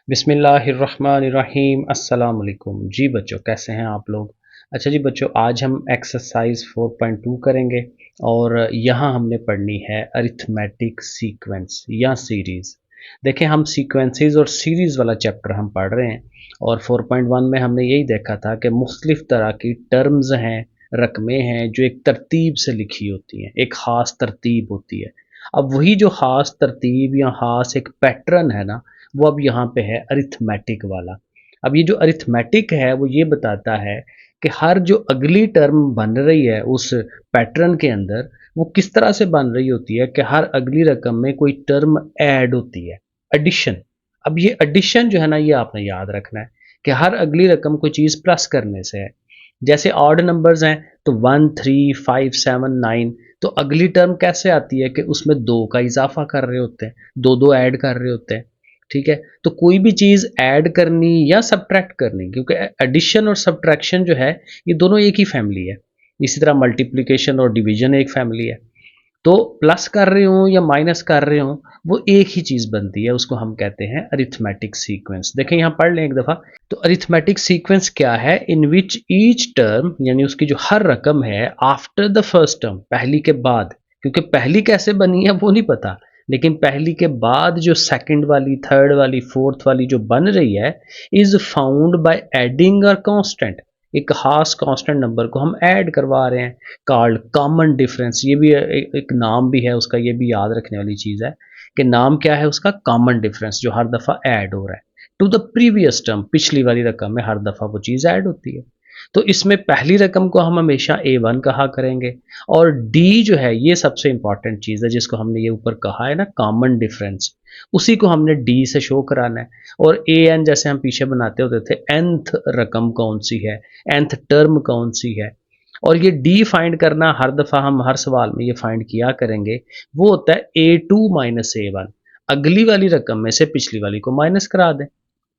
बिस्मिल्लाहिर्रहमानिर्रहीम अस्सलाम वालेकुम। जी बच्चों, कैसे हैं आप लोग? अच्छा जी बच्चों, आज हम एक्सरसाइज 4.2 करेंगे और यहाँ हमने पढ़नी है अरिथमेटिक सीक्वेंस या सीरीज़। देखें, हम सीक्वेंसेस और सीरीज़ वाला चैप्टर हम पढ़ रहे हैं और 4.1 में हमने यही देखा था कि मुख्तलिफ तरह की टर्म्स हैं, रकमें हैं जो एक तरतीब से लिखी होती हैं, एक ख़ास तरतीब होती है। अब वही जो ख़ास तरतीब या ख़ास एक पैटर्न है ना, वो अब यहाँ पे है अरिथमेटिक वाला। अब ये जो अरिथमेटिक है वो ये बताता है कि हर जो अगली टर्म बन रही है उस पैटर्न के अंदर, वो किस तरह से बन रही होती है कि हर अगली रकम में कोई टर्म ऐड होती है, एडिशन। अब ये एडिशन जो है ना, ये आपने याद रखना है कि हर अगली रकम कोई चीज़ प्लस करने से है। जैसे ऑड नंबर्स हैं तो 1 3 5 7 9, तो अगली टर्म कैसे आती है कि उसमें दो का इजाफा कर रहे होते हैं, दो दो ऐड कर रहे होते हैं। ठीक है, तो कोई भी चीज़ ऐड करनी या सब्ट्रैक्ट करनी, क्योंकि एडिशन और सब्ट्रैक्शन जो है ये दोनों एक ही फैमिली है। इसी तरह मल्टीप्लिकेशन और डिवीजन एक फैमिली है। तो प्लस कर रहे हो या माइनस कर रहे हो, वो एक ही चीज़ बनती है, उसको हम कहते हैं अरिथमेटिक सीक्वेंस। देखें यहाँ पढ़ लें एक दफ़ा। तो अरिथमेटिक सीक्वेंस क्या है? इन विच ईच टर्म, यानी उसकी जो हर रकम है, आफ्टर द फर्स्ट टर्म, पहली के बाद, क्योंकि पहली कैसे बनी है वो नहीं पता, लेकिन पहली के बाद जो सेकंड वाली, थर्ड वाली, फोर्थ वाली जो बन रही है, is found by adding a constant. एक खास कांस्टेंट नंबर को हम ऐड करवा रहे हैं, कॉल्ड कॉमन डिफरेंस। ये भी एक नाम भी है उसका, ये भी याद रखने वाली चीज़ है कि नाम क्या है उसका, कॉमन डिफरेंस, जो हर दफ़ा ऐड हो रहा है टू द प्रीवियस टर्म, पिछली वाली रकम में हर दफ़ा वो चीज़ ऐड होती है। तो इसमें पहली रकम को हम हमेशा A1 कहा करेंगे, और डी जो है ये सबसे इंपॉर्टेंट चीज़ है, जिसको हमने ये ऊपर कहा है ना, कॉमन डिफरेंस, उसी को हमने डी से शो कराना है। और एन जैसे हम पीछे बनाते होते थे, nth रकम कौन सी है, nth टर्म कौन सी है, और ये डी फाइंड करना हर दफ़ा हम हर सवाल में ये फाइंड किया करेंगे। वो होता है A2 माइनस A1, अगली वाली रकम में से पिछली वाली को माइनस करा दें।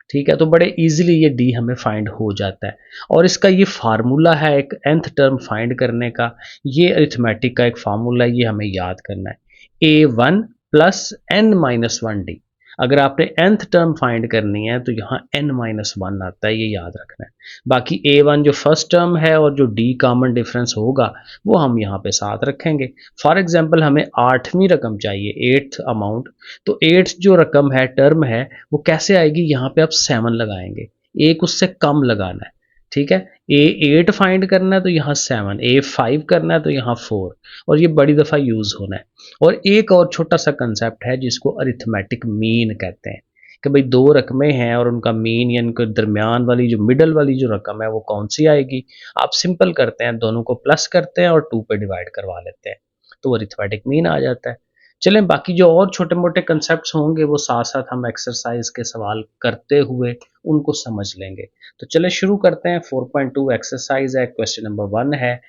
ठीक है, तो बड़े इजीली ये डी हमें फाइंड हो जाता है। और इसका ये फार्मूला है एक nth टर्म फाइंड करने का, ये अरिथमेटिक का एक फार्मूला है, ये हमें याद करना है। A1 plus n minus one D. अगर आपने nth टर्म फाइंड करनी है तो यहाँ n माइनस वन आता है, ये याद रखना है। बाकी A1 जो फर्स्ट टर्म है और जो डी कॉमन डिफरेंस होगा वो हम यहाँ पे साथ रखेंगे। फॉर एग्जाम्पल हमें आठवीं रकम चाहिए, एट्थ अमाउंट। तो एट्थ जो रकम है, टर्म है, वो कैसे आएगी? यहाँ पे आप 7 लगाएंगे, एक उससे कम लगाना है। ठीक है, A8 फाइंड करना है तो यहाँ 7, A5 करना है तो यहाँ 4, और ये बड़ी दफ़ा यूज़ होना है। और एक और छोटा सा कंसेप्ट है जिसको अरिथमेटिक मीन कहते हैं, कि भाई दो रकमें हैं और उनका मीन या उनके दरमियान वाली जो मिडल वाली जो रकम है वो कौन सी आएगी। आप सिंपल करते हैं, दोनों को प्लस करते हैं और 2 पे डिवाइड करवा लेते हैं, तो अरिथमेटिक मीन आ जाता है। चलें, बाकी जो और छोटे मोटे कंसेप्ट्स होंगे वो साथ साथ हम एक्सरसाइज के सवाल करते हुए उनको समझ लेंगे। तो चले शुरू करते हैं। 4.2 एक्सरसाइज है, क्वेश्चन नंबर 1 है,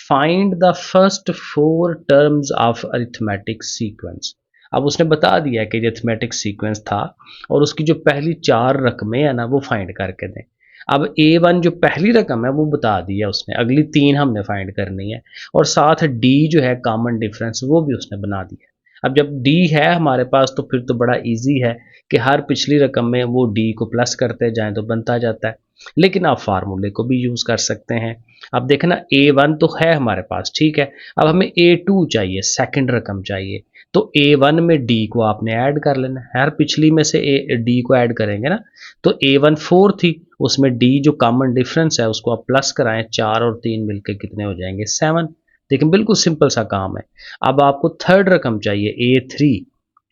find the first 4 terms of arithmetic sequence. अब उसने बता दिया कि अरिथमेटिक सीक्वेंस था और उसकी जो पहली 4 रकमें हैं ना वो फाइंड करके दें। अब A1 जो पहली रकम है वो बता दिया उसने, अगली 3 हमने फाइंड करनी है, और साथ D जो है कॉमन डिफरेंस वो भी उसने बना दिया। अब जब डी है हमारे पास तो फिर तो बड़ा इजी है कि हर पिछली रकम में वो डी को प्लस करते जाएं तो बनता जाता है। लेकिन आप फार्मूले को भी यूज़ कर सकते हैं। अब देखना, A1 तो है हमारे पास, ठीक है। अब हमें A2 चाहिए, सेकंड रकम चाहिए, तो A1 में D को आपने ऐड कर लेना। हर पिछली में से D को ऐड करेंगे ना, तो A1 4 थी, उसमें D जो कॉमन डिफरेंस है उसको आप प्लस कराएं, 4 और 3 मिलकर कितने हो जाएंगे, 7। लेकिन बिल्कुल सिंपल सा काम है। अब आपको थर्ड रकम चाहिए, A3,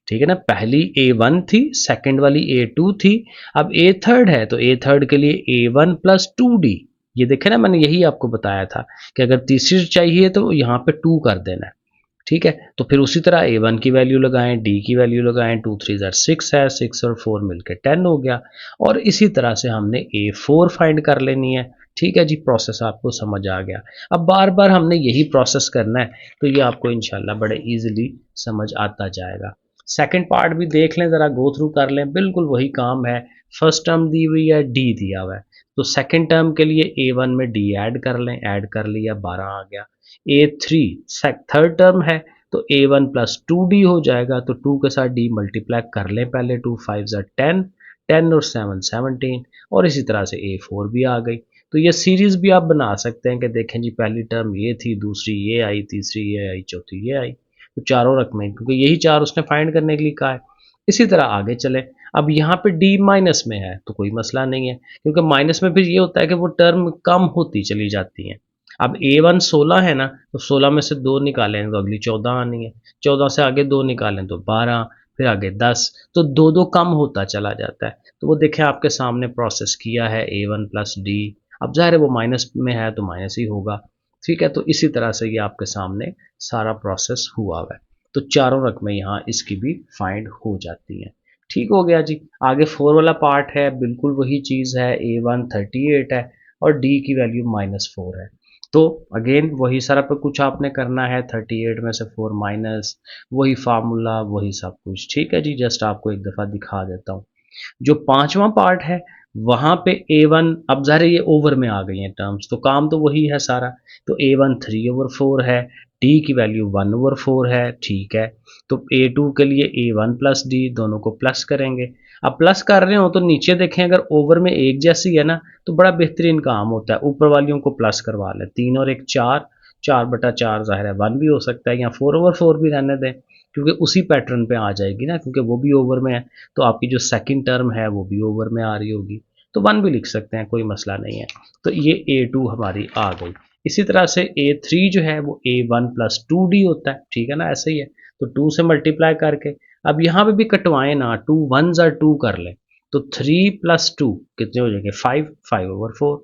ठीक है ना। पहली A1 थी, सेकंड वाली A2 थी, अब A थर्ड है तो A थर्ड के लिए A1 प्लस 2D। ये देखे ना, मैंने यही आपको बताया था कि अगर तीसरी चाहिए तो यहाँ पे 2 कर देना है। ठीक है, तो फिर उसी तरह A1 की वैल्यू लगाएं, D की वैल्यू लगाएं, 2 3 ज़र 6 है, 6 और 4 मिलकर 10 हो गया। और इसी तरह से हमने A4 फाइंड कर लेनी है। ठीक है जी, प्रोसेस आपको समझ आ गया। अब बार बार हमने यही प्रोसेस करना है, तो ये आपको इंशाल्लाह बड़े इजीली समझ आता जाएगा। सेकंड पार्ट भी देख लें, ज़रा गो थ्रू कर लें, बिल्कुल वही काम है। फर्स्ट टर्म दी हुई है, D दिया हुआ है, तो सेकंड टर्म के लिए A1 में D ऐड कर लें, ऐड कर लिया, 12 आ गया। A3 थर्ड टर्म है तो A1 प्लस 2D हो जाएगा, तो 2 के साथ D मल्टीप्लाई कर लें पहले, 2 5 ज़ा 10, 10 और 7 17 और इसी तरह से A4 भी आ गई। तो ये सीरीज़ भी आप बना सकते हैं कि देखें जी पहली टर्म ये थी, दूसरी ये आई, तीसरी ये आई, चौथी ये आई। तो चारों रकमें क्योंकि यही चार उसने फाइंड करने के लिए कहा है। इसी तरह आगे चले। अब यहाँ पे डी माइनस में है तो कोई मसला नहीं है क्योंकि माइनस में फिर ये होता है कि वो टर्म कम होती चली जाती हैं। अब A1 16 है ना, तो 16 में से 2 निकालें तो अगली 14 आनी है, 14 से आगे 2 निकालें तो 12, फिर आगे 10, तो 2-2 कम होता चला जाता है। तो वो देखें आपके सामने प्रोसेस किया है A1 प्लस डी। अब ज़ाहिर है वो माइनस में है तो माइनस ही होगा, ठीक है। तो इसी तरह से ये आपके सामने सारा प्रोसेस हुआ हुआ है। तो चारों रकमें यहाँ इसकी भी फाइंड हो जाती हैं। ठीक हो गया जी। आगे 4 वाला पार्ट है, बिल्कुल वही चीज़ है। A1 38 है और डी की वैल्यू -4 है। तो अगेन वही सारा पे कुछ आपने करना है, 38 में से 4 माइनस, वही फार्मूला वही सब कुछ, ठीक है जी। जस्ट आपको एक दफ़ा दिखा देता हूँ। जो पांचवा पार्ट है वहां पे A1, अब ज़ाहिर है ये ओवर में आ गई हैं टर्म्स, तो काम तो वही है सारा। तो A1 3/4 है, डी की वैल्यू 1/4 है, ठीक है। तो A2 के लिए A1 प्लस डी, दोनों को प्लस करेंगे। अब प्लस कर रहे हो तो नीचे देखें, अगर ओवर में एक जैसी है ना तो बड़ा बेहतरीन काम होता है, ऊपर वालियों को प्लस करवा लें। 3 और 1 4, 4/4 ज़ाहिर है 1 भी हो सकता है, या 4/4 भी रहने दें क्योंकि उसी पैटर्न पे आ जाएगी ना, क्योंकि वो भी ओवर में है। तो आपकी जो सेकंड टर्म है वो भी ओवर में आ रही होगी, तो 1 भी लिख सकते हैं, कोई मसला नहीं है। तो ये A2 हमारी आ गई। इसी तरह से A3 जो है वो A1 प्लस 2D होता है, ठीक है ना, ऐसे ही है। तो 2 से मल्टीप्लाई करके, अब यहाँ पे भी कटवाएं ना, 2 1s are 2 कर लें, तो 3 प्लस 2 कितने हो जाएंगे 5, 5/4,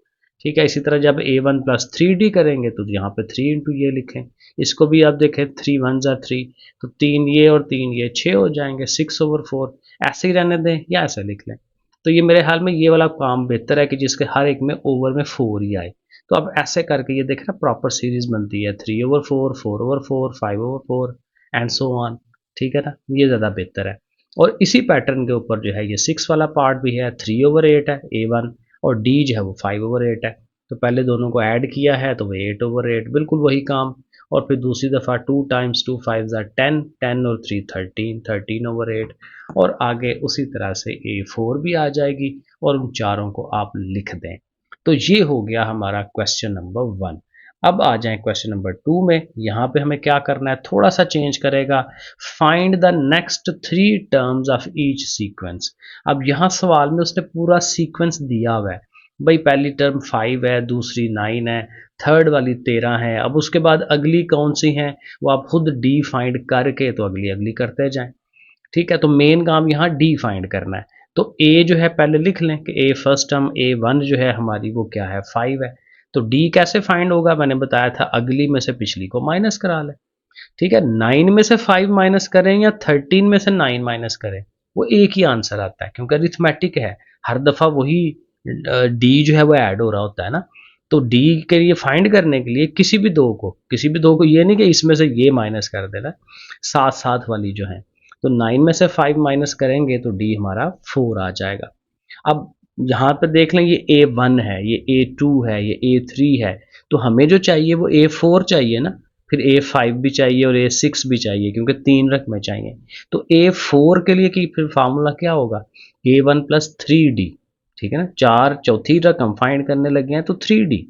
ठीक है। इसी तरह जब A1 प्लस 3D करेंगे तो यहाँ पे 3 इंटू ये लिखें। इसको भी आप देखें, 3 1s are 3, तो 3 ये और 3 ये 6 हो जाएंगे, 6/4। ऐसे ही रहने दें या ऐसे लिख लें। तो ये मेरे ख्याल में ये वाला काम बेहतर है कि जिसके हर एक में ओवर में 4 ही आए। तो अब ऐसे करके ये देखें ना प्रॉपर सीरीज बनती है, 3/4, 4/4, 5/4 एंड सो ऑन, ठीक है ना, ये ज़्यादा बेहतर है। और इसी पैटर्न के ऊपर जो है ये 6 वाला पार्ट भी है, 3/8 है A1 और D जो है वो 5/8 है। तो पहले दोनों को ऐड किया है तो वो 8/8, बिल्कुल वही काम। और फिर दूसरी दफ़ा 2 टाइम्स 2 5 10, 10 और 3 13, 13/8, और आगे उसी तरह से A4 भी आ जाएगी और उन चारों को आप लिख दें। तो ये हो गया हमारा क्वेश्चन नंबर 1। अब आ जाएं क्वेश्चन नंबर 2 में। यहाँ पे हमें क्या करना है, थोड़ा सा चेंज करेगा। Find the next 3 terms of each sequence. अब यहाँ सवाल में उसने पूरा सीक्वेंस दिया हुआ है। भाई पहली टर्म 5 है, दूसरी 9 है, थर्ड वाली 13 है। अब उसके बाद अगली कौन सी है वो आप खुद डी फाइंड करके तो अगली अगली करते जाएं, ठीक है। तो मेन काम यहाँ डी फाइंड करना है। तो ए जो है पहले लिख लें कि ए फर्स्ट टर्म A1 जो है हमारी वो क्या है 5 है। तो डी कैसे फाइंड होगा, मैंने बताया था अगली में से पिछली को माइनस करा लें, ठीक है। 9 में से 5 माइनस करें या 13 में से 9 माइनस करें, वो एक ही आंसर आता है क्योंकि अरिथमेटिक है। हर दफ़ा वही डी जो है वो ऐड हो रहा होता है ना। तो डी के लिए फाइंड करने के लिए किसी भी दो को ये नहीं कि इसमें से ये माइनस कर देना, साथ साथ वाली जो है। तो 9 में से 5 माइनस करेंगे तो डी हमारा 4 आ जाएगा। अब यहाँ पे देख लें, ये A1 है, ये A2 है, ये A3 है। तो हमें जो चाहिए वो A4 चाहिए ना, फिर A5 भी चाहिए और A6 भी चाहिए क्योंकि 3 रकमें चाहिए। तो A4 के लिए की फिर फार्मूला क्या होगा, A1 प्लस 3D, ठीक है ना। चार चौथी रकम फाइंड करने लगे हैं तो 3D।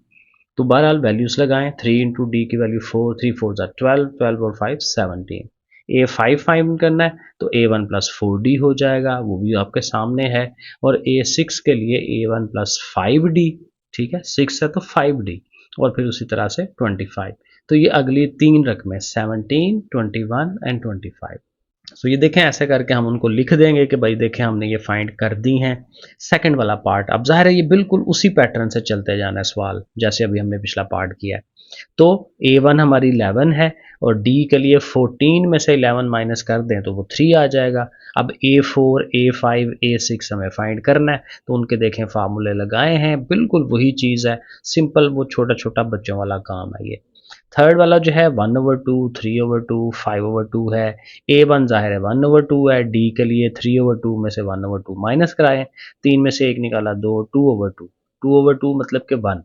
तो बहरहाल वैल्यूज लगाएं, 3 इंटू डी की वैल्यू 4, 3 4 12, 12 और 5 17। A5 फाइंड करना है तो A1 प्लस 4D हो जाएगा, वो भी आपके सामने है। और A6 के लिए A1 प्लस 5D, ठीक है, 6 है तो 5D, और फिर उसी तरह से 25। तो ये अगली 3 रकमें 17, 21 एंड 25। सो ये देखें, ऐसे करके हम उनको लिख देंगे कि भाई देखें हमने ये फाइंड कर दी हैं। सेकंड वाला पार्ट, अब जाहिर है ये बिल्कुल उसी पैटर्न से चलते जाना है सवाल, जैसे अभी हमने पिछला पार्ट किया है। तो A1 हमारी 11 है और D के लिए 14 में से 11 माइनस कर दें तो वो 3 आ जाएगा। अब A4, A5, A6 हमें फाइंड करना है, तो उनके देखें फार्मूले लगाए हैं, बिल्कुल वही चीज़ है, सिंपल वो छोटा छोटा बच्चों वाला काम है ये। थर्ड वाला जो है 1/2, 3/2, 5/2 है। A1 ज़ाहिर है 1/2 है, D के लिए 3/2 में से 1/2 माइनस कराएं, 3 में से एक निकाला 2, 2/2, 2/2 मतलब कि 1।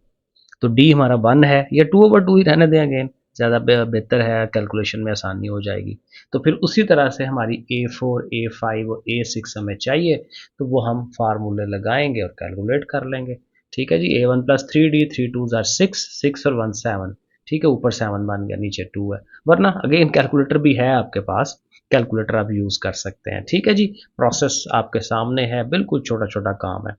तो D हमारा 1 है, या 2/2 ही रहने दें अगेन, ज़्यादा बेहतर है, कैलकुलेशन में आसानी हो जाएगी। तो फिर उसी तरह से हमारी A4, A5 और A6 हमें चाहिए, तो वो हम फार्मूले लगाएंगे और कैलकुलेट कर लेंगे। ठीक है जी, A1 प्लस 3D, 3 2 ज़ार 6, 6 और 1 7। ठीक है, ऊपर 7 बन गया, नीचे 2 है। वरना अगेन कैलकुलेटर भी है आपके पास, कैलकुलेटर आप यूज़ कर सकते हैं। ठीक है जी, प्रोसेस आपके सामने है, बिल्कुल छोटा छोटा काम है।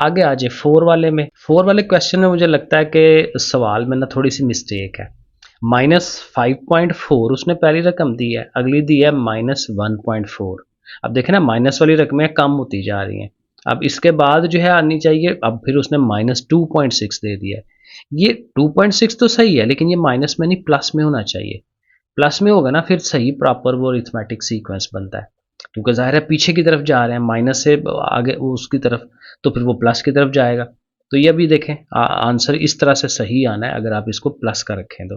आगे आ जाए फोर वाले में। फोर वाले क्वेश्चन में मुझे लगता है कि सवाल में ना थोड़ी सी मिस्टेक है। -5.4 उसने पहली रकम दी है, अगली दी है -1.4। अब देखें ना, माइनस वाली रकमें कम होती जा रही हैं। अब इसके बाद जो है आनी चाहिए, अब फिर उसने -2.6 दे दिया है। ये 2.6 तो सही है, लेकिन ये माइनस में नहीं प्लस में होना चाहिए। प्लस में होगा ना फिर सही प्रॉपर वो अरिथमेटिक सीक्वेंस बनता है, क्योंकि ज़ाहिर है पीछे की तरफ जा रहे हैं, माइनस से आगे वो उसकी तरफ, तो फिर वो प्लस की तरफ जाएगा। तो ये भी देखें, आंसर इस तरह से सही आना है अगर आप इसको प्लस का रखें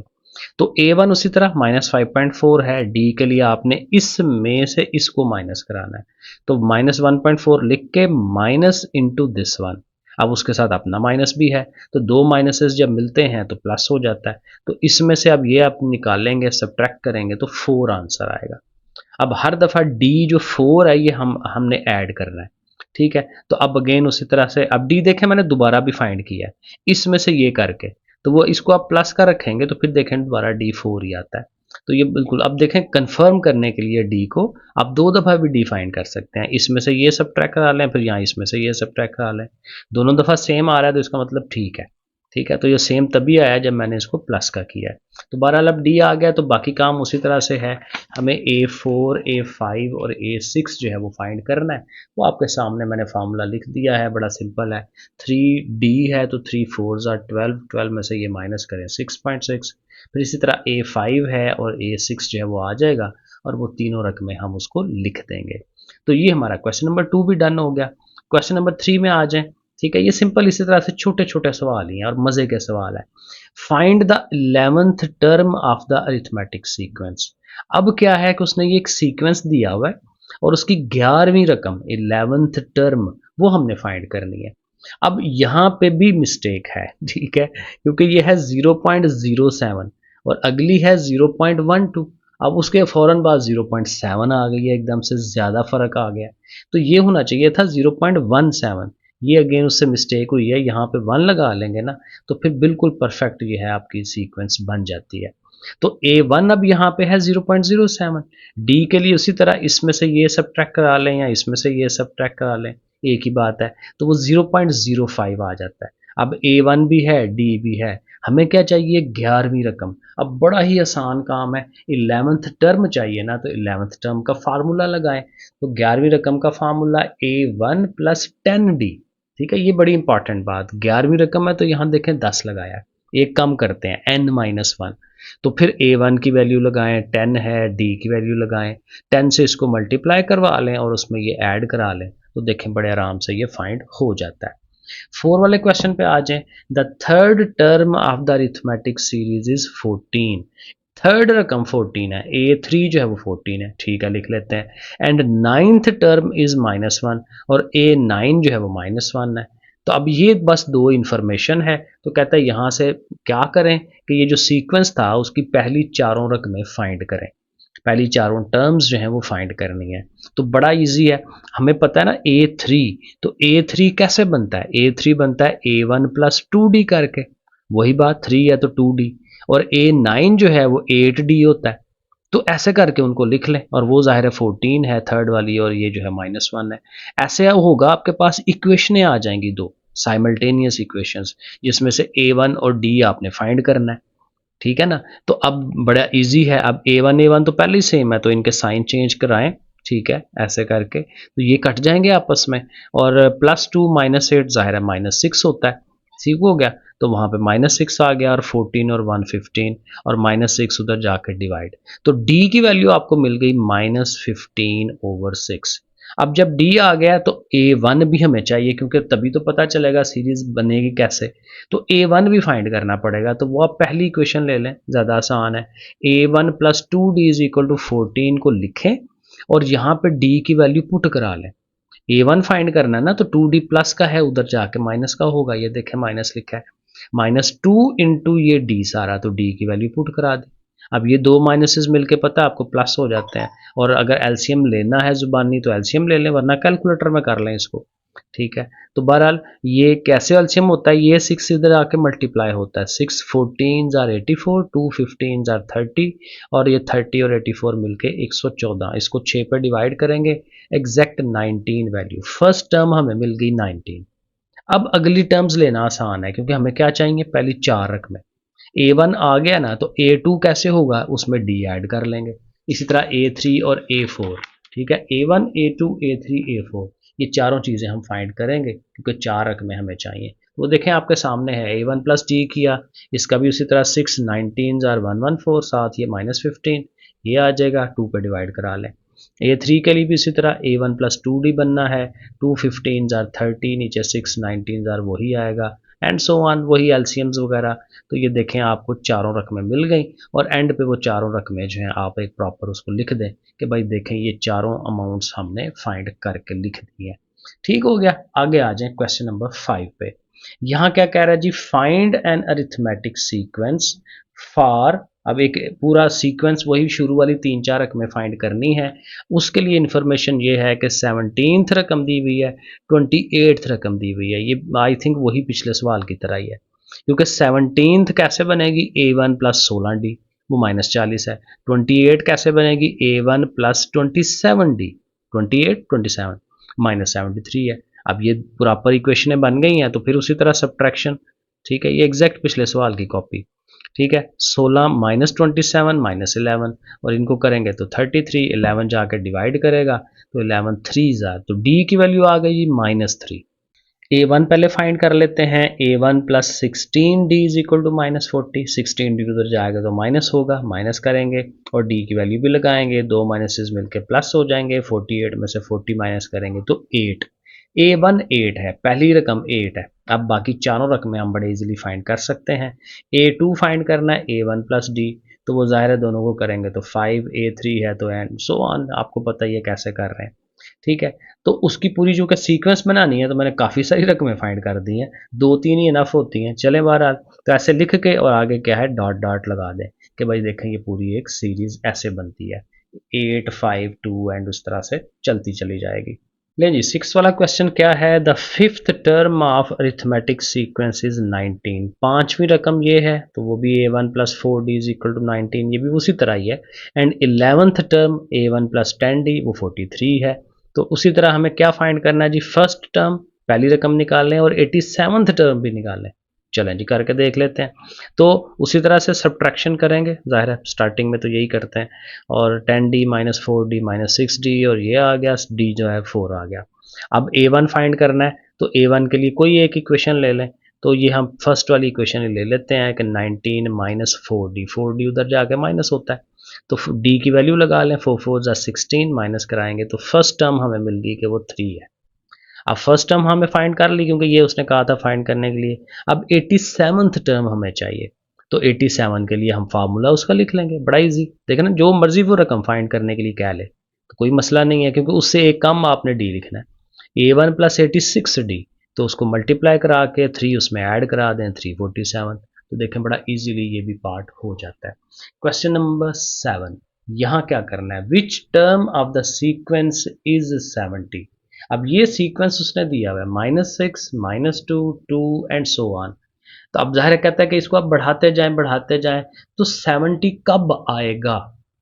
तो A1 उसी तरह -5.4 है। डी के लिए आपने इसमें से इसको माइनस कराना है, तो -1.4 लिख के माइनस इंटू दिस वन। अब उसके साथ अपना माइनस भी है, तो दो माइनसेस जब मिलते हैं तो प्लस हो जाता है। तो इसमें से अब ये आप निकालेंगे, सब्ट्रैक्ट करेंगे तो 4 आंसर आएगा। अब हर दफ़ा डी जो 4 है ये हमने ऐड करना है। ठीक है, तो अब अगेन उसी तरह से अब डी देखें मैंने दोबारा भी फाइंड किया है इसमें से ये करके, तो वो इसको आप प्लस का रखेंगे तो फिर देखें दोबारा डी 4 ही आता है। तो ये बिल्कुल, अब देखें कंफर्म करने के लिए डी को आप दो दफ़ा भी डी फाइंड कर सकते हैं, इसमें से ये सब ट्रैक करा लें, फिर यहाँ इसमें से ये सब ट्रैक करा लें। दोनों दफ़ा सेम आ रहा है तो इसका मतलब ठीक है। ठीक है, तो ये सेम तभी आया जब मैंने इसको प्लस का किया है। तो बहरहाल अब डी आ गया, तो बाकी काम उसी तरह से है। हमें A4, A5 और A6 जो है वो फाइंड करना है। वो आपके सामने मैंने फार्मूला लिख दिया है, बड़ा सिंपल है। 3D है तो 3 4 are 12, 12 में से ये माइनस करें 6.6। फिर इसी तरह A5 है और A6 जो है वो आ जाएगा, और वो तीनों रकमें हम उसको लिख देंगे। तो ये हमारा क्वेश्चन नंबर 2 भी डन हो गया। क्वेश्चन नंबर 3 में आ जाएं। ठीक है, ये सिंपल इसी तरह से छोटे छोटे सवाल ही हैं और मज़े के सवाल है। Find the 11th term of the arithmetic sequence. अब क्या है कि उसने ये एक सीक्वेंस दिया हुआ है और उसकी 11वीं रकम 11th टर्म वो हमने फाइंड करनी है। अब यहाँ पे भी मिस्टेक है, ठीक है, क्योंकि ये है 0.07 और अगली है 0.12। अब उसके फ़ौरन बाद 0.7 आ गई है, एकदम से ज़्यादा फ़र्क आ गया। तो ये होना चाहिए था 0.17। ये अगेन उससे मिस्टेक हुई है, यहाँ पे 1 लगा लेंगे ना तो फिर बिल्कुल परफेक्ट ये है आपकी सीक्वेंस बन जाती है। तो A1 अब यहाँ पे है 0.07। डी के लिए उसी तरह इसमें से ये सब ट्रैक करा लें या इसमें से ये सब ट्रैक करा लें, एक ही बात है, तो वो 0.05 आ जाता है। अब A1 भी है, डी भी है, हमें क्या चाहिए 11वीं रकम। अब बड़ा ही आसान काम है, 11th टर्म चाहिए ना, तो 11th टर्म का फार्मूला लगाएं। तो 11वीं रकम का फार्मूला A1 प्लस 10D। ठीक है, ये बड़ी इंपॉर्टेंट बात, 11वीं रकम है तो यहाँ देखें 10 लगाया, एक कम करते हैं n-1। तो फिर A1 की वैल्यू लगाएं, 10 है, D की वैल्यू लगाएं, 10 से इसको मल्टीप्लाई करवा लें और उसमें ये ऐड करा लें, तो देखें बड़े आराम से ये फाइंड हो जाता है। 4 वाले क्वेश्चन पे आ जाएं। The third term of the arithmetic series is 14। Third रकम 14 है, A3 जो है वो 14 है, ठीक है लिख लेते हैं। एंड नाइन्थ टर्म इज -1 और A9 जो है वो -1 है। तो अब ये बस दो इन्फॉर्मेशन है, तो कहता है यहाँ से क्या करें कि ये जो सीक्वेंस था उसकी पहली चारों रकमें फाइंड करें, पहली चारों टर्म्स जो हैं वो फाइंड करनी है। तो बड़ा इजी है, हमें पता है ना A3, तो A3 कैसे बनता है, A3 बनता है A1 प्लस 2D करके, वही बात 3 है तो 2D, और A9 जो है वो 8D होता है। तो ऐसे करके उनको लिख लें, और वो ज़ाहिर है 14 है थर्ड वाली, और ये जो है -1 है। ऐसे होगा आपके पास इक्वेशनें आ जाएंगी दो साइमल्टेनियस इक्वेशंस, जिसमें से A1 और D आपने फाइंड करना है। ठीक है ना, तो अब बड़ा इजी है। अब A1 तो पहले ही सेम है, तो इनके साइन चेंज कराएं। ठीक है, ऐसे करके तो ये कट जाएंगे आपस में, और +2 -8 ज़ाहिर है -6 होता है, ठीक हो गया। तो वहाँ पे -6 आ गया, और 14 और 1 15, और -6 उधर जाकर डिवाइड, तो D की वैल्यू आपको मिल गई -15/6। अब जब D आ गया तो A1 भी हमें चाहिए, क्योंकि तभी तो पता चलेगा सीरीज बनेगी कैसे। तो A1 भी फाइंड करना पड़ेगा, तो वो आप पहली इक्वेशन ले लें, ज़्यादा आसान है। A1 plus 2D is equal to 14 को लिखें और यहाँ पे D की वैल्यू पुट करा लें। A1 फाइंड करना है ना, तो 2D प्लस का है, उधर जाके माइनस का होगा, ये देखें माइनस लिखा है, -2 इंटू ये D सारा, तो D की वैल्यू पुट करा दी। अब ये दो माइनसेस मिलके पता है आपको प्लस हो जाते हैं, और अगर एलसीएम लेना है जुबानी तो एलसीएम ले लें, वरना कैलकुलेटर में कर लें इसको। ठीक है, तो बहरहाल ये कैसे एलसीएम होता है, ये 6 इधर आके मल्टीप्लाई होता है, 6 14 जार 84, 2 15 जार 30, और ये 30 और 84 मिलके 114, इसको 6 पे डिवाइड करेंगे, एग्जैक्ट 19 वैल्यू, फर्स्ट टर्म हमें मिल गई 19। अब अगली टर्म्स लेना आसान है, क्योंकि हमें क्या चाहिए, पहली 4 रकमें। A1 आ गया ना, तो A2 कैसे होगा, उसमें D ऐड कर लेंगे, इसी तरह A3 और A4। ठीक है, A1 A2 A3 A4, ये चारों चीज़ें हम फाइंड करेंगे, क्योंकि 4 रकमें हमें चाहिए। वो देखें आपके सामने है, A1 प्लस D किया, इसका भी उसी तरह 6 19 जार 114, साथ ये -15, ये आ जाएगा, 2 पे डिवाइड करा लें। A3 के लिए भी इसी तरह A1 प्लस 2D बनना है, 2 15 जार 30, नीचे 6 19 जार वही आएगा, एंड सो ऑन, वही एलसीएम्स वगैरह। तो ये देखें आपको चारों रकमें मिल गई, और एंड पे वो चारों रकमें जो हैं आप एक प्रॉपर उसको लिख दें कि भाई देखें ये चारों अमाउंट्स हमने फाइंड करके लिख दी है। ठीक हो गया, आगे आ जाएं क्वेश्चन नंबर 5 पे। यहाँ क्या कह रहा है जी, find an arithmetic sequence for, अब एक पूरा सीक्वेंस वही शुरू वाली 3 4 रकमें फाइंड करनी है। उसके लिए इंफॉर्मेशन ये है कि 17th रकम दी हुई है, 28th रकम दी हुई है, ये आई थिंक वही पिछले सवाल की तरह ही है, क्योंकि 17th कैसे बनेगी, A1 प्लस 16D, वो -40 है। 28 कैसे बनेगी, A1 प्लस 27D, 28 27 -73 है। अब ये प्रॉपर इक्वेशनें बन गई हैं, तो फिर उसी तरह सब्ट्रैक्शन। ठीक है, ये एग्जैक्ट पिछले सवाल की कॉपी। ठीक है, 16 -27 -11, और इनको करेंगे तो 33, 11 जाकर डिवाइड करेगा तो 11 3 ज़ा, तो डी की वैल्यू आ गई -3। A1 पहले फाइंड कर लेते हैं, A1 plus 16D is equal to -40, 16D उधर जाएगा तो माइनस होगा, माइनस करेंगे और D की वैल्यू भी लगाएंगे, दो माइनसेस मिलके प्लस हो जाएंगे, 48 में से 40 माइनस करेंगे तो 8। A1 8 है, पहली रकम 8 है। अब बाकी चारों रकमें हम बड़े इजीली फाइंड कर सकते हैं। A2 फाइंड करना है, A1 प्लस D, तो वो ज़ाहिर है दोनों को करेंगे तो 5, A3 है तो एंड सो ऑन, आपको पता ही है कैसे कर रहे हैं। ठीक है, तो उसकी पूरी जो कि सीक्वेंस बनानी है, तो मैंने काफ़ी सारी रकमें फाइंड कर दी हैं, 2 3 ही इनफ होती हैं। चलें बहरहाल, तो ऐसे लिख के और आगे क्या है डॉट डॉट लगा दें कि भाई देखें ये पूरी एक सीरीज ऐसे बनती है, 8 5 2 एंड उस तरह से चलती चली जाएगी। लें जी, 6 वाला क्वेश्चन क्या है, the fifth term of arithmetic sequence is 19। पांचवी रकम ये है, तो वो भी A1 plus 4D is equal to 19, ये भी उसी तरह ही है। And 11th term A1 plus 10D, वो 43 है। तो उसी तरह हमें क्या फाइंड करना है जी, फर्स्ट टर्म पहली रकम निकाल लें और 87th टर्म भी निकाल लें। चलें जी, करके देख लेते हैं। तो उसी तरह से सब्ट्रैक्शन करेंगे, जाहिर है स्टार्टिंग में तो यही करते हैं, और 10D minus 4D minus 6D, और ये आ गया D जो है 4 आ गया। अब A1 फाइंड करना है, तो A1 के लिए कोई एक इक्वेशन ले लें, तो ये हम फर्स्ट वाली इक्वेशन ले लेते हैं कि 19 माइनस 4D, 4D उधर जाके माइनस होता है, तो D की वैल्यू लगा लें, 4 4 जा 16, माइनस कराएंगे तो फर्स्ट टर्म हमें मिल गई कि वो 3 है। अब फर्स्ट टर्म हमें फाइंड कर ली, क्योंकि ये उसने कहा था फाइंड करने के लिए। अब 87th टर्म हमें चाहिए, तो 87 के लिए हम फार्मूला उसका लिख लेंगे, बड़ा इजी। देखें ना, जो मर्जी वो रकम फाइंड करने के लिए कह ले तो कोई मसला नहीं है, क्योंकि उससे एक कम आपने डी लिखना है। A1 प्लस 86D, तो उसको मल्टीप्लाई करा के 3 उसमें ऐड करा दें, 347। तो देखें बड़ा इजीली ये भी पार्ट हो जाता है। क्वेश्चन नंबर 7, यहाँ क्या करना है, which term of the sequence is 70। अब ये सीक्वेंस उसने दिया हुआ है -6 -2 2 एंड सो ऑन। तो अब जाहिर कहता है कि इसको आप बढ़ाते जाएं, तो 70 कब आएगा,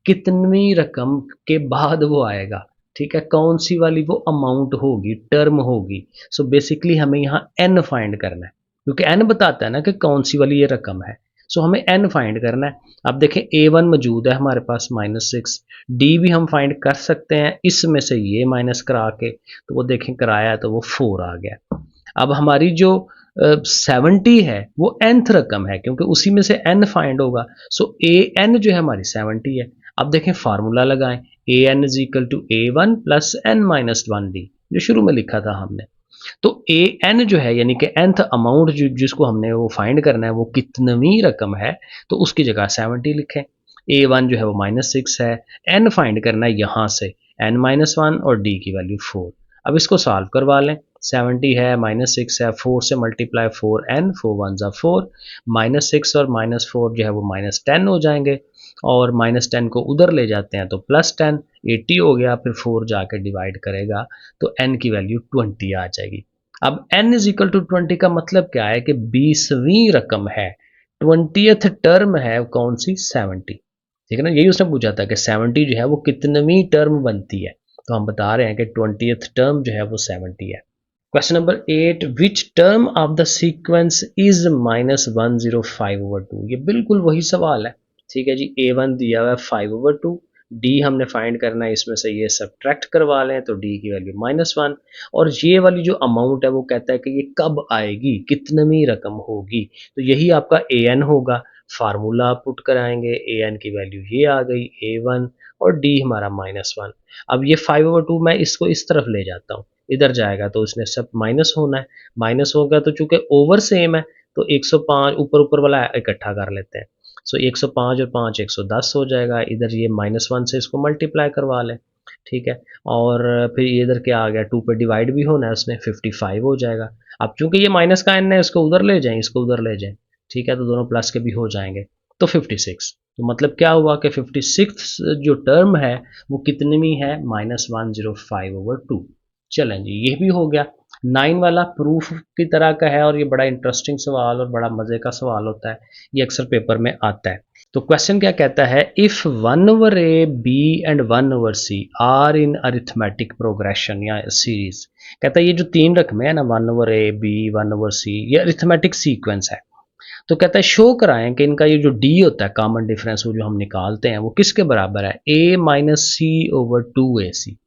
कितनी रकम के बाद वो आएगा। ठीक है, कौन सी वाली वो अमाउंट होगी, टर्म होगी। सो बेसिकली हमें यहाँ एन फाइंड करना है, क्योंकि एन बताता है ना कि कौन सी वाली ये रकम है। सो हमें एन फाइंड करना है। अब देखें A1 मौजूद है हमारे पास -6, डी भी हम फाइंड कर सकते हैं, इसमें से ये माइनस करा के, तो वो देखें कराया तो वो 4 आ गया। अब हमारी जो 70 है वो nth रकम है, क्योंकि उसी में से n फाइंड होगा। सो an जो है हमारी 70 है। अब देखें फार्मूला लगाएं, an is equal to A1 plus n-1D, जो शुरू में लिखा था हमने। तो an जो है यानी कि nth अमाउंट जिसको हमने वो फाइंड करना है, वो कितनवी रकम है, तो उसकी जगह 70 लिखें। A1 जो है वो -6 है, n फाइंड करना है यहाँ से, n-1 और d की वैल्यू 4। अब इसको सॉल्व करवा लें, 70 है, -6 है, 4 से मल्टीप्लाई 4n, 4 1 जा 4, -6 और -4 जो है वो -10 हो जाएंगे। और -10 को उधर ले जाते हैं तो +10, 80 हो गया, फिर 4 जाके डिवाइड करेगा तो n की वैल्यू 20 आ जाएगी। अब n इज इक्वल टू 20 का मतलब क्या है कि 20वीं रकम है, 20th टर्म है कौन सी, 70। ठीक है ना, यही उसने पूछा था कि 70 जो है वो कितनवीं टर्म बनती है, तो हम बता रहे हैं कि 20th टर्म जो है वो 70 है। Question number 8, which term of the sequence is -105/2। ये बिल्कुल वही सवाल है। ठीक है जी, A1 दिया हुआ है 5/2, डी हमने फाइंड करना है, इसमें से ये सब्ट्रैक्ट करवा लें तो डी की वैल्यू -1, और ये वाली जो अमाउंट है वो कहता है कि ये कब आएगी, कितनवीं रकम होगी, तो यही आपका AN होगा। फार्मूला पुट कराएंगे, AN की वैल्यू ये आ गई A1 और D हमारा -1। अब ये 5/2 मैं इसको इस तरफ ले जाता हूँ, इधर जाएगा तो उसने सब माइनस होना है, माइनस होगा तो चूंकि ओवर सेम है तो 105 ऊपर ऊपर वाला इकट्ठा कर लेते हैं। सो 105 और 5 110 हो जाएगा, इधर ये -1 से इसको मल्टीप्लाई करवा लें। ठीक है, और फिर ये इधर क्या आ गया, 2 पे डिवाइड भी होना है उसने, 55 हो जाएगा। अब चूंकि ये माइनस का n है, इसको उधर ले जाएं, इसको उधर ले जाएं। ठीक है, तो दोनों प्लस के भी हो जाएंगे, तो 56। तो मतलब क्या हुआ कि 56 जो टर्म है वो कितनी है, -105/2। चलें जी, ये भी हो गया। 9 वाला प्रूफ की तरह का है और ये बड़ा इंटरेस्टिंग सवाल और बड़ा मज़े का सवाल होता है, ये अक्सर पेपर में आता है। तो क्वेश्चन क्या कहता है, if 1/a b and 1/c are in arithmetic progression या सीरीज। कहता है ये जो तीन रकमें हैं ना, 1/a b 1/c, ये अरिथमेटिक सीक्वेंस है। तो कहता है शो कराएं कि इनका ये जो डी होता है, कॉमन डिफरेंस वो जो हम निकालते हैं, वो किसके बराबर है, a-c/2ac।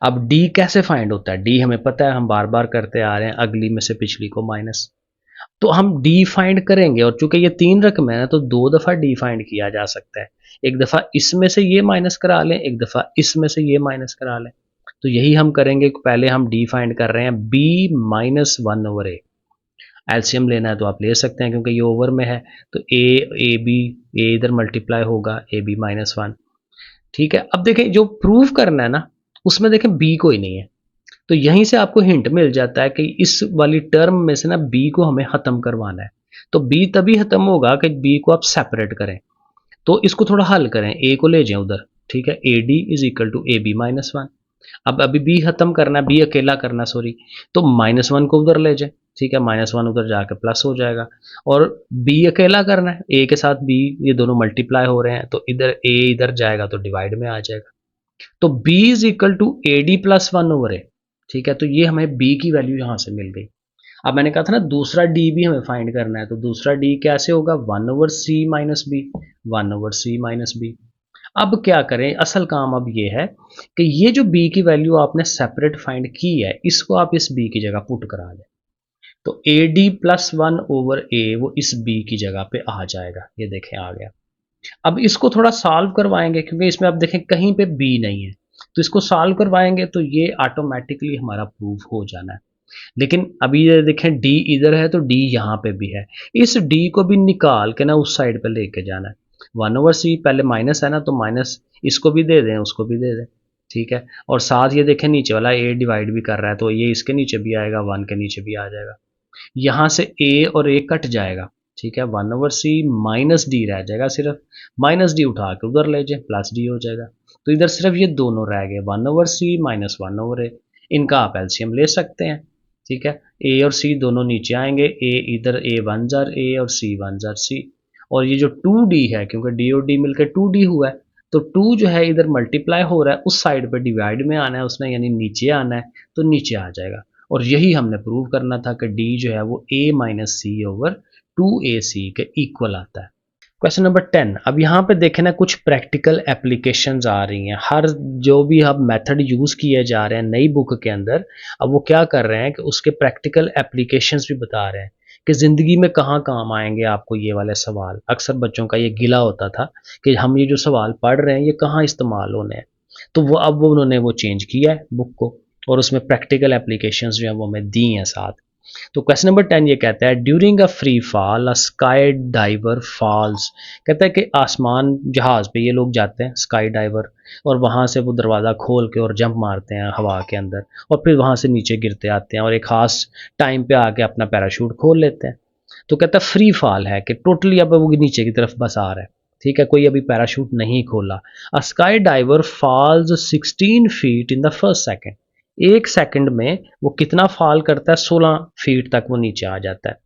अब डी कैसे फाइंड होता है, डी हमें पता है, हम बार बार करते आ रहे हैं, अगली में से पिछली को माइनस। तो हम डी फाइंड करेंगे, और चूंकि ये तीन रकम है ना तो दो दफ़ा डी फाइंड किया जा सकता है। एक दफ़ा इसमें से ये माइनस करा लें, एक दफ़ा इसमें से ये माइनस करा लें। तो यही हम करेंगे, पहले हम डी फाइंड कर रहे हैं, b-1/a। एलसीएम लेना है तो आप ले सकते हैं क्योंकि ये ओवर में है, तो ए बी, ए इधर मल्टीप्लाई होगा, ab-1। ठीक है, अब देखें जो प्रूव करना है ना, उसमें देखें बी कोई नहीं है, तो यहीं से आपको हिंट मिल जाता है कि इस वाली टर्म में से ना बी को हमें ख़त्म करवाना है। तो बी तभी ख़त्म होगा कि बी को आप सेपरेट करें। तो इसको थोड़ा हल करें, ए को ले जाएं उधर। ठीक है, A D is equal to ab-1। अब अभी बी खत्म करना, बी अकेला करना सॉरी, तो -1 को उधर ले जाए। ठीक है, -1 उधर जाके प्लस हो जाएगा, और बी अकेला करना है, ए के साथ बी, ये दोनों मल्टीप्लाई हो रहे हैं, तो इधर ए इधर जाएगा तो डिवाइड में आ जाएगा। तो b is equal to AD+1/a। ठीक है, तो ये हमें b की वैल्यू यहाँ से मिल गई। अब मैंने कहा था ना दूसरा d भी हमें फाइंड करना है, तो दूसरा d कैसे होगा, 1/c-b, 1/c-b। अब क्या करें, असल काम अब ये है कि ये जो b की वैल्यू आपने सेपरेट फाइंड की है, इसको आप इस b की जगह पुट करा दें, तो AD+1/a वो इस b की जगह पे आ जाएगा। ये देखें आ गया। अब इसको थोड़ा सॉल्व करवाएंगे, क्योंकि इसमें अब देखें कहीं पे बी नहीं है, तो इसको सॉल्व करवाएंगे तो ये ऑटोमेटिकली हमारा प्रूफ हो जाना है। लेकिन अभी ये देखें डी इधर है तो डी यहाँ पे भी है, इस डी को भी निकाल के ना उस साइड पे लेके जाना है। 1/c पहले माइनस है ना, तो माइनस इसको भी दे दें, उसको भी दे दें। ठीक है, और साथ ये देखें नीचे वाला ए डिवाइड भी कर रहा है, तो ये इसके नीचे भी आएगा, 1 के नीचे भी आ जाएगा। यहाँ से ए और ए कट जाएगा। ठीक है, 1/c माइनस डी रह जाएगा, सिर्फ माइनस डी उठा के उधर ले जाए, प्लस डी हो जाएगा। तो इधर सिर्फ ये दोनों रह गए, 1/c माइनस 1/a। इनका आप एलसीएम ले सकते हैं। ठीक है, ए और सी दोनों नीचे आएंगे, ए इधर, ए 1 जार ए और सी 1 जार सी। और ये जो 2d है, क्योंकि डी और डी मिलकर 2d हुआ है, तो 2 जो है इधर मल्टीप्लाई हो रहा है, उस साइड पे डिवाइड में आना है उसने, यानी नीचे आना है, तो नीचे आ जाएगा। और यही हमने प्रूव करना था कि डी जो है वो a-c/2ac के इक्वल आता है। क्वेश्चन नंबर 10, अब यहाँ पे देखें ना कुछ प्रैक्टिकल एप्लीकेशंस आ रही हैं, हर जो भी अब मेथड यूज़ किए जा रहे हैं नई बुक के अंदर, अब वो क्या कर रहे हैं कि उसके प्रैक्टिकल एप्लीकेशंस भी बता रहे हैं कि ज़िंदगी में कहाँ काम आएंगे आपको ये वाले सवाल। अक्सर बच्चों का ये गिला होता था कि हम ये जो सवाल पढ़ रहे हैं ये कहाँ इस्तेमाल होने हैं, तो वो अब वो उन्होंने वो चेंज किया है बुक को, और उसमें प्रैक्टिकल एप्लीकेशंस जो हैं वो हमें दी हैं साथ। तो क्वेश्चन नंबर 10 ये कहता है, during a free fall a skydiver falls. कहता है कि आसमान जहाज़ पे ये लोग जाते हैं स्काई डाइवर, और वहाँ से वो दरवाज़ा खोल के और जंप मारते हैं हवा के अंदर, और फिर वहाँ से नीचे गिरते आते हैं और एक ख़ास टाइम पे आके अपना पैराशूट खोल लेते हैं। तो कहता है फ्री फॉल है कि टोटली अब वो नीचे की तरफ बस आ रहा है। ठीक है, कोई अभी पैराशूट नहीं खोला। A skydiver falls 16 feet in the first second, एक सेकंड में वो कितना फॉल करता है, 16 फीट तक वो नीचे आ जाता है।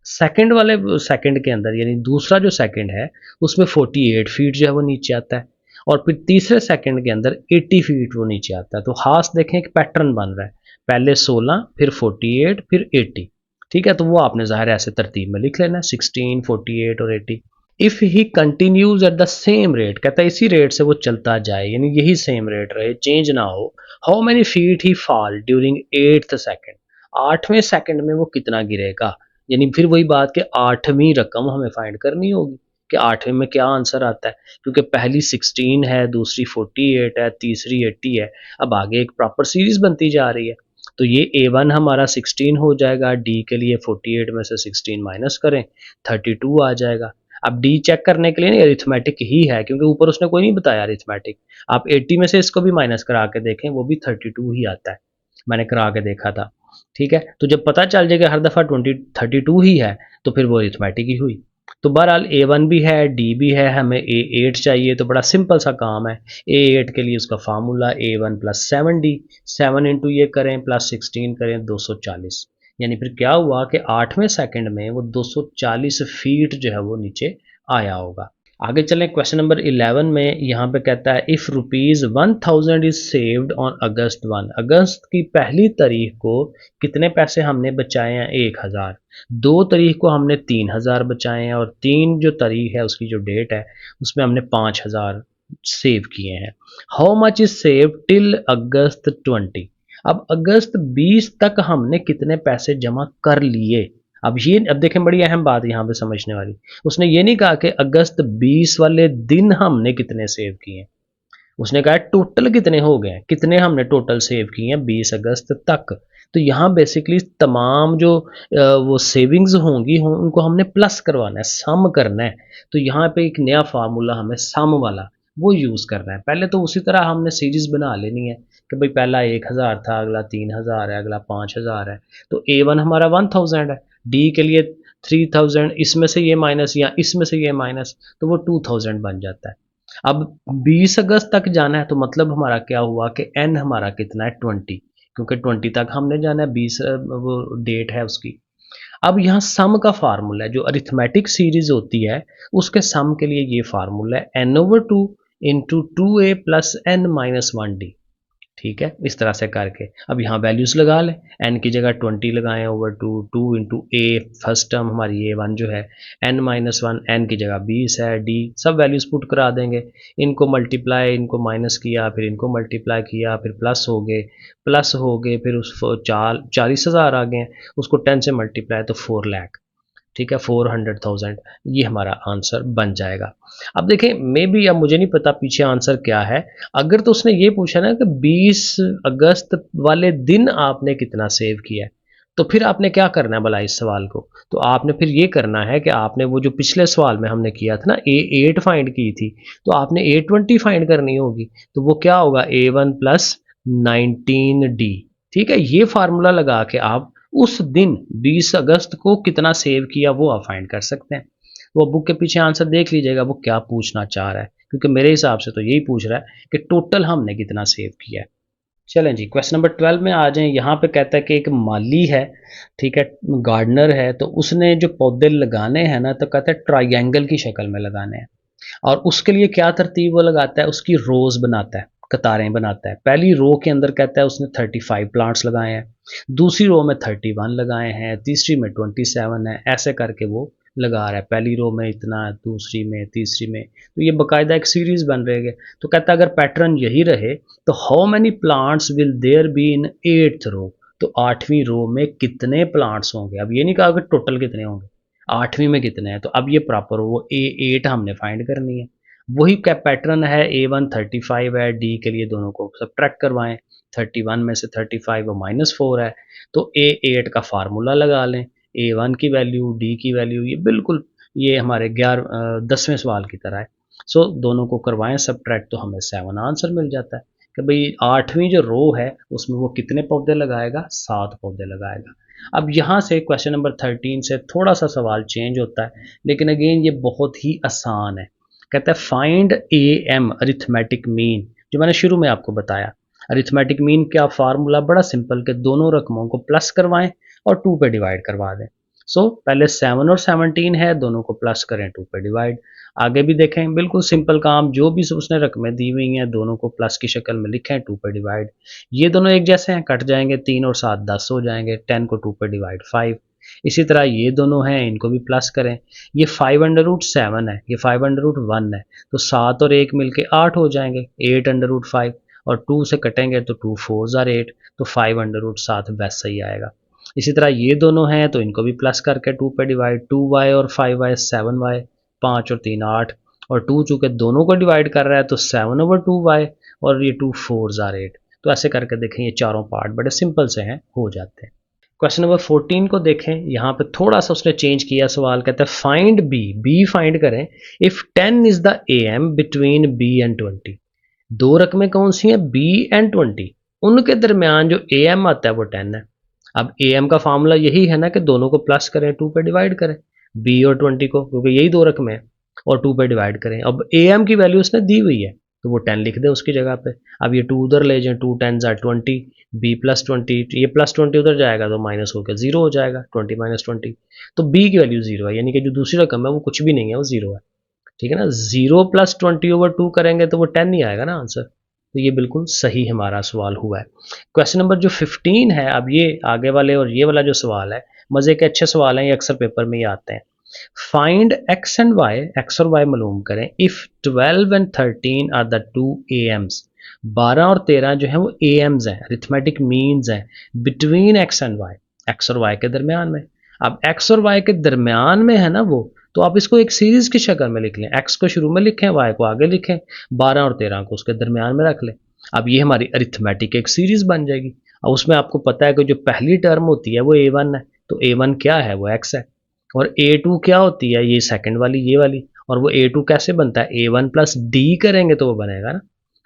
सेकंड वाले सेकंड के अंदर यानी दूसरा जो सेकंड है उसमें 48 फीट जो है वो नीचे आता है, और फिर तीसरे सेकंड के अंदर 80 फीट वो नीचे आता है। तो खास देखें एक पैटर्न बन रहा है, पहले 16 फिर 48 फिर 80। ठीक है, तो वो आपने ज़ाहिर ऐसे तरतीब में लिख लेना है 16 48 और 80। If he continues at the same rate, कहता है इसी रेट से वो चलता जाए यानी यही सेम रेट रहे, चेंज ना हो। How many feet he fall during 8th second, 8वें सेकंड में वो कितना गिरेगा। यानी फिर वही बात कि 8वीं रकम हमें फाइंड करनी होगी कि 8वें में क्या आंसर आता है, क्योंकि पहली 16 है, दूसरी 48 है, तीसरी 80 है। अब आगे एक प्रॉपर सीरीज बनती जा रही है। तो ये A1 हमारा 16 हो जाएगा, डी के लिए 48 में से 16 माइनस करें 32 आ जाएगा। अब डी चेक करने के लिए ना अरिथमेटिक ही है, क्योंकि ऊपर उसने कोई नहीं बताया अरिथमेटिक। आप 80 में से इसको भी माइनस करा के देखें, वो भी 32 ही आता है, मैंने करा के देखा था। ठीक है, तो जब पता चल जाएगा हर दफ़ा 32 ही है तो फिर वो अरिथमेटिक ही हुई। तो बहरहाल A1 भी है, डी भी है, हमें A8 चाहिए, तो बड़ा सिंपल सा काम है। A8 के लिए उसका formula A1 plus 7D, 7 into ये करें प्लस 16 करें 240। यानी फिर क्या हुआ कि 8वें सेकंड में वो 240 फीट जो है वो नीचे आया होगा। आगे चलें, क्वेश्चन नंबर 11 में यहाँ पे कहता है if rupees 1000 is saved on August 1, अगस्त की पहली तारीख को कितने पैसे हमने बचाए हैं, 1000। 2 तारीख को हमने 3000 बचाए हैं, और 3 जो तारीख है उसकी जो डेट है उसमें हमने 5000 सेव किए हैं। How much is save till August 20, अब अगस्त 20 तक हमने कितने पैसे जमा कर लिए। अब देखें बड़ी अहम बात यहाँ पे समझने वाली, उसने ये नहीं कहा कि अगस्त 20 वाले दिन हमने कितने सेव किए हैं, उसने कहा टोटल कितने हो गए, कितने हमने टोटल सेव किए हैं 20 अगस्त तक। तो यहाँ बेसिकली तमाम जो वो सेविंग्स होंगी उनको हमने प्लस करवाना है, सम करना है। तो यहाँ पे एक नया फार्मूला हमें सम वाला वो यूज़ करना है। पहले तो उसी तरह हमने सीरीज बना लेनी है कि भाई पहला 1000 था, अगला 3000 है, अगला 5000 है। तो A1 हमारा 1000 है, डी के लिए 3000, इसमें से ये माइनस या इसमें से ये माइनस, तो वो 2000 बन जाता है। अब 20 अगस्त तक जाना है, तो मतलब हमारा क्या हुआ कि एन हमारा कितना है 20, क्योंकि 20 तक हमने जाना है, 20 वो डेट है उसकी। अब यहाँ सम का फार्मूला है, जो अरिथमेटिक सीरीज होती है उसके सम के लिए ये फार्मूला है n/2 into 2a plus n-1d। ठीक है, इस तरह से करके अब यहाँ वैल्यूज़ लगा लें, n की जगह 20 लगाएं ओवर 2, 2 इंटू ए, फर्स्ट टर्म हमारी A1 जो है, n-1, n की जगह 20 है, d सब वैल्यूज़ पुट करा देंगे, इनको मल्टीप्लाई, इनको माइनस किया, फिर इनको मल्टीप्लाई किया, फिर प्लस हो गए, फिर उस 40,000 आ गए, उसको 10 से मल्टीप्लाई तो 4 लाख। ठीक है, 400,000 ये हमारा आंसर बन जाएगा। अब देखें मे बी, अब मुझे नहीं पता पीछे आंसर क्या है। अगर तो उसने ये पूछा ना कि 20 अगस्त वाले दिन आपने कितना सेव किया है, तो फिर आपने क्या करना है भला इस सवाल को, तो आपने फिर ये करना है कि आपने वो जो पिछले सवाल में हमने किया था ना A8 फाइंड की थी, तो आपने A20 फाइंड करनी होगी। तो वो क्या होगा A1 प्लस 19D। ठीक है, ये फार्मूला लगा के आप उस दिन 20 अगस्त को कितना सेव किया वो आप फाइंड कर सकते हैं। वो बुक के पीछे आंसर देख लीजिएगा वो क्या पूछना चाह रहा है, क्योंकि मेरे हिसाब से तो यही पूछ रहा है कि टोटल हमने कितना सेव किया है। चलें जी, क्वेश्चन नंबर 12 में आ जाएं। यहाँ पे कहता है कि एक माली है, ठीक है, गार्डनर है, तो उसने जो पौधे लगाने हैं ना, तो कहता है ट्राइंगल की शक्ल में लगाने हैं, और उसके लिए क्या तरतीब वो लगाता है, उसकी रोज बनाता है, कतारें बनाता है। पहली रो के अंदर कहता है उसने 35 प्लांट्स लगाए हैं, दूसरी रो में 31 लगाए हैं, तीसरी में 27 है, ऐसे करके वो लगा रहा है। पहली रो में इतना, दूसरी में, तीसरी में, तो ये बाकायदा एक सीरीज बन रही है। तो कहता है अगर पैटर्न यही रहे तो how many plants will there be in 8th row, तो 8वीं रो में कितने प्लांट्स होंगे। अब ये नहीं कहा कि टोटल कितने होंगे, 8वीं में कितने हैं। तो अब ये प्रॉपर वो A8 हमने फाइंड करनी है। वही क्या पैटर्न है, A1 35 है, डी के लिए दोनों को सब्ट्रैक्ट करवाएं, 31 में से 35 वो -4 है, तो A8 का फार्मूला लगा लें, A1 की वैल्यू, डी की वैल्यू, ये बिल्कुल ये हमारे 10वें सवाल की तरह है। सो दोनों को करवाएं सब्ट्रैक्ट, तो हमें 7 आंसर मिल जाता है कि भाई 8वीं जो रो है उसमें वो कितने पौधे लगाएगा, 7 पौधे लगाएगा। अब यहाँ से क्वेश्चन नंबर 13 से थोड़ा सा सवाल चेंज होता है, लेकिन अगेन ये बहुत ही आसान है। कहता है find A M arithmetic mean, जो मैंने शुरू में आपको बताया। अरिथमेटिक मीन क्या फार्मूला, बड़ा सिंपल, कि दोनों रकमों को प्लस करवाएं और 2 पे डिवाइड करवा दें। पहले 7 और 17 है, दोनों को प्लस करें, 2 पे डिवाइड। आगे भी देखें, बिल्कुल सिंपल काम, जो भी उसने रकमें दी हुई हैं दोनों को प्लस की शक्ल में लिखें, 2 पे डिवाइड। ये दोनों एक जैसे हैं, कट जाएंगे, 3 और 7 10 हो जाएंगे, 10 को 2 पे डिवाइड 5। इसी तरह ये दोनों हैं, इनको भी प्लस करें। ये 5√7 है, ये 5√1 है, तो 7 और 1 मिलके 8 हो जाएंगे, 8√5, और 2 से कटेंगे तो 2 4 आर 8, तो 5√7 वैसा ही आएगा। इसी तरह ये दोनों हैं तो इनको भी प्लस करके 2 पे डिवाइड, 2y और 5y 7y, 5 और 3 8, और 2 चूंकि दोनों को डिवाइड कर रहा है तो 7/2y, और ये 2 4 आर 8। तो ऐसे करके देखें, ये चारों पार्ट बड़े सिंपल से हैं, हो जाते हैं। क्वेश्चन नंबर 14 को देखें, यहाँ पे थोड़ा सा उसने चेंज किया सवाल। कहता है फाइंड बी, बी फाइंड करें if 10 is the A M between b and 20। दो रकमें कौन सी हैं, बी एंड 20, उनके दरमियान जो ए एम आता है वो 10 है। अब ए एम का फार्मूला यही है ना कि दोनों को प्लस करें, 2 पे डिवाइड करें, बी और 20 को, क्योंकि यही दो रकमें हैं, और 2 पे डिवाइड करें। अब ए एम की वैल्यू उसने दी हुई है तो वो 10 लिख दे उसकी जगह पे। अब ये 2 उधर ले जाएं, 2 10 20, बी प्लस 20, ये प्लस 20 उधर जाएगा तो माइनस होकर 0 हो जाएगा, 20 माइनस 20, तो बी की वैल्यू 0 है, यानी कि जो दूसरी रकम है वो कुछ भी नहीं है, वो 0 है। ठीक है ना, 0 प्लस 20/2 करेंगे तो वो 10 ही आएगा ना आंसर। तो ये बिल्कुल सही हमारा सवाल हुआ है। क्वेश्चन नंबर जो 15 है, अब ये आगे वाले और ये वाला जो सवाल है, मज़े के अच्छे सवाल हैं, ये अक्सर पेपर में ही आते हैं। Find x and y, x और वाई मालूम करें if 12 and 13 are the 2 A Ms. 12 और 13 जो है वो ए एम्स हैं, अरिथमेटिक मीन्स हैं, between x and y, x और वाई के दरमियान में। अब एक्स और वाई के दरमियान में है ना वो, तो आप इसको एक सीरीज की शक्ल में लिख लें, एक्स को शुरू में लिखें, वाई को आगे लिखें, 12 और 13 को उसके दरमियान में रख लें। अब ये हमारी अरिथमेटिक एक सीरीज बन जाएगी। अब उसमें आपको पता है कि जो पहली टर्म होती है वो A1 है, तो A1 क्या है, वो एक्स है। और A2 क्या होती है, ये सेकंड वाली, ये वाली। और वो A2 कैसे बनता है, A1 प्लस डी करेंगे तो वो बनेगा ना।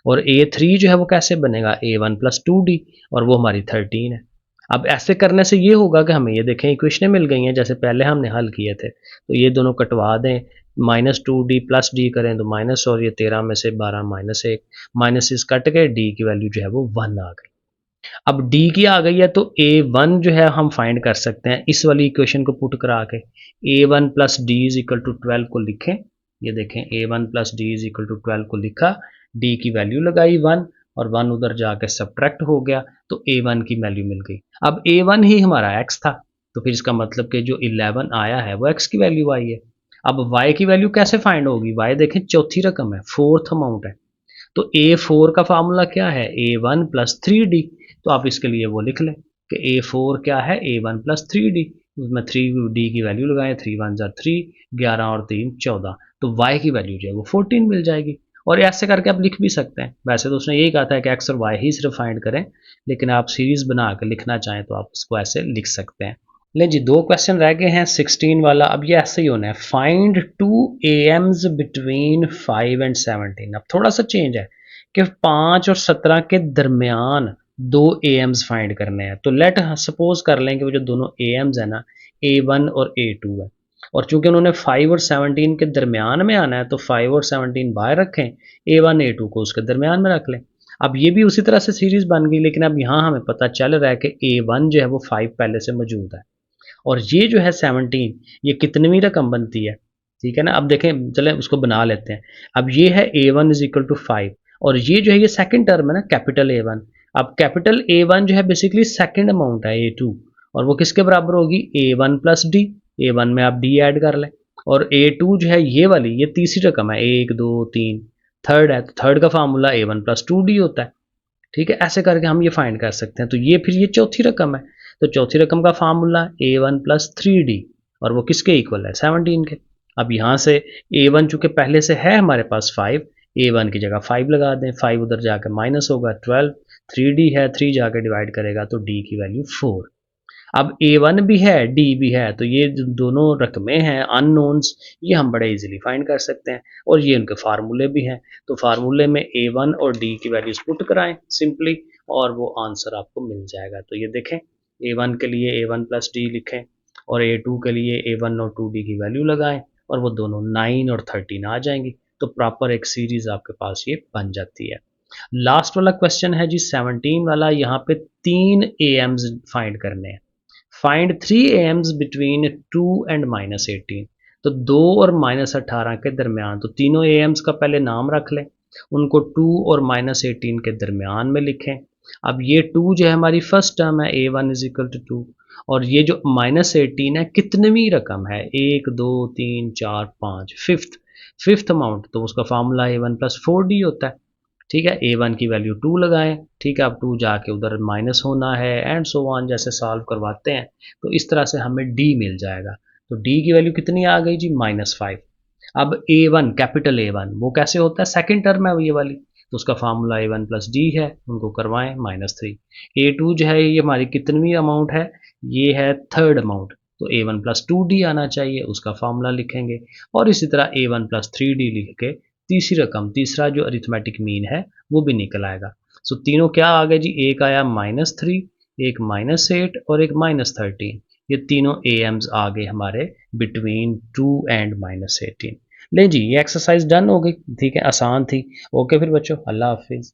और A3 जो है वो कैसे बनेगा, A1 प्लस 2D, और वो हमारी 13 है। अब ऐसे करने से ये होगा कि हमें ये देखें इक्वेशनें मिल गई हैं जैसे पहले हमने हल किए थे, तो ये दोनों कटवा दें, -2D प्लस डी करें तो माइनस, और ये 13 में से 12 -1, माइनस इस कट के डी की वैल्यू जो है वो 1 आ गई। अब डी की आ गई है तो A1 जो है हम फाइंड कर सकते हैं इस वाली इक्वेशन को पुट करा के। A1 plus d is equal to 12 को लिखें, ये देखें A1 plus d is equal to 12 को लिखा, डी की वैल्यू लगाई 1, और 1 उधर जाके सब्ट्रैक्ट हो गया तो A1 की वैल्यू मिल गई। अब A1 ही हमारा x था, तो फिर इसका मतलब कि जो 11 आया है वो x की वैल्यू आई है। अब y की वैल्यू कैसे फाइंड होगी, y देखें चौथी रकम है, फोर्थ अमाउंट है, तो A4 का फार्मूला क्या है, A1 प्लस 3D। तो आप इसके लिए वो लिख लें कि A4 क्या है, A1 प्लस 3D, उसमें 3D की वैल्यू लगाएं, 3 1 जार 3, 11 और 3 14, तो Y की वैल्यू जो है वो 14 मिल जाएगी। और ऐसे करके आप लिख भी सकते हैं, वैसे तो उसने यही कहा था कि एक्स और वाई ही सिर्फ फाइंड करें, लेकिन आप सीरीज बना कर लिखना चाहें तो आप इसको ऐसे लिख सकते हैं। ले जी, दो क्वेश्चन रह गए हैं, 16 वाला। अब ये ऐसे ही होना है, फाइंड 2 एम्स बिटवीन 5 एंड 17। अब थोड़ा सा चेंज है कि 5 और 17 के दरमियान 2 एम्स फाइंड करने हैं। तो लेट सपोज कर लें कि वो जो दोनों एम्स है ना, A1 और A2 है, और चूंकि उन्होंने 5 और 17 के दरमियान में आना है तो 5 और 17 बाहर रखें, A1 A2 को उसके दरमियान में रख लें। अब ये भी उसी तरह से सीरीज बन गई, लेकिन अब यहाँ हमें पता चल रहा है कि A1 जो है वो 5 पहले से मौजूद है, और ये जो है 17, ये कितनवीं रकम बनती है, ठीक है ना। अब देखें, चलें उसको बना लेते हैं। अब ये है A1 इज इक्वल टू 5, और ये जो है ये सेकंड टर्म है ना, कैपिटल A1। अब कैपिटल A1 जो है बेसिकली सेकंड अमाउंट है A2, और वो किसके बराबर होगी, A1 प्लस डी। A1 में आप D ऐड कर लें, और A2 जो है ये वाली, ये तीसरी रकम है, 1 2 3, थर्ड है, तो थर्ड का फार्मूला A1 प्लस 2D होता है। ठीक है, ऐसे करके हम ये फाइंड कर सकते हैं। तो ये फिर ये चौथी रकम है, तो चौथी रकम का फार्मूला A1 प्लस 3D, और वो किसके इक्वल है, 17 के। अब यहाँ से A1 चूंकि पहले से है हमारे पास 5, A1 की जगह 5 लगा दें, 5 उधर जाकर माइनस होगा 12, 3D है, 3 जाकर डिवाइड करेगा तो D की वैल्यू 4। अब A1 भी है, D भी है, तो ये जो दोनों रकमें हैं अननोन्स, ये हम बड़े इजीली फाइंड कर सकते हैं, और ये उनके फार्मूले भी हैं। तो फार्मूले में A1 और D की वैल्यूज पुट कराएं सिंपली, और वो आंसर आपको मिल जाएगा। तो ये देखें, A1 के लिए A1 प्लस डी लिखें, और A2 के लिए A1 और 2D की वैल्यू लगाएं, और वो दोनों 9 और 13 आ जाएंगी। तो प्रॉपर एक सीरीज आपके पास ये बन जाती है। लास्ट वाला क्वेश्चन है जी 17 वाला, यहाँ पे 3 एम्स फाइंड करने हैं। Find 3 AIIMS between 2 and -18। तो 2 और -18 के दरमियान, तो तीनों एम्स का पहले नाम रख लें, उनको 2 और -18 के दरमियान में लिखें। अब ये 2 जो है हमारी फर्स्ट टर्म है, A1 इज इक्वल टू 2, और ये जो -18 है कितनवीं रकम है, 1 2 3 4 5, फिफ्थ अमाउंट, तो उसका फार्मूला A1 प्लस 4D होता है। ठीक है, A1 की वैल्यू 2 लगाएं। ठीक है, अब 2 जाके उधर माइनस होना है एंड सो ऑन, जैसे सॉल्व करवाते हैं तो इस तरह से हमें D मिल जाएगा। तो D की वैल्यू कितनी आ गई जी, -5। अब A1 कैपिटल A1 वो कैसे होता है, सेकंड टर्म है ये वाली, तो उसका फार्मूला A1 प्लस D है, उनको करवाएं -3। A2 जो है ये हमारी कितनवीं अमाउंट है, ये है थर्ड अमाउंट, तो A1 प्लस 2D आना चाहिए, उसका फार्मूला लिखेंगे, और इसी तरह A1 प्लस 3D लिख के तीसरी रकम, तीसरा जो अरिथमेटिक मीन है वो भी निकल आएगा। सो तीनों क्या आ गए जी, एक आया -3, एक -8 और एक -13। ये तीनों ए एम्स आ गए हमारे बिटवीन 2 एंड -18। ले जी, ये एक्सरसाइज डन हो गई। ठीक है, आसान थी। ओके फिर बच्चों, अल्लाह हाफिज़।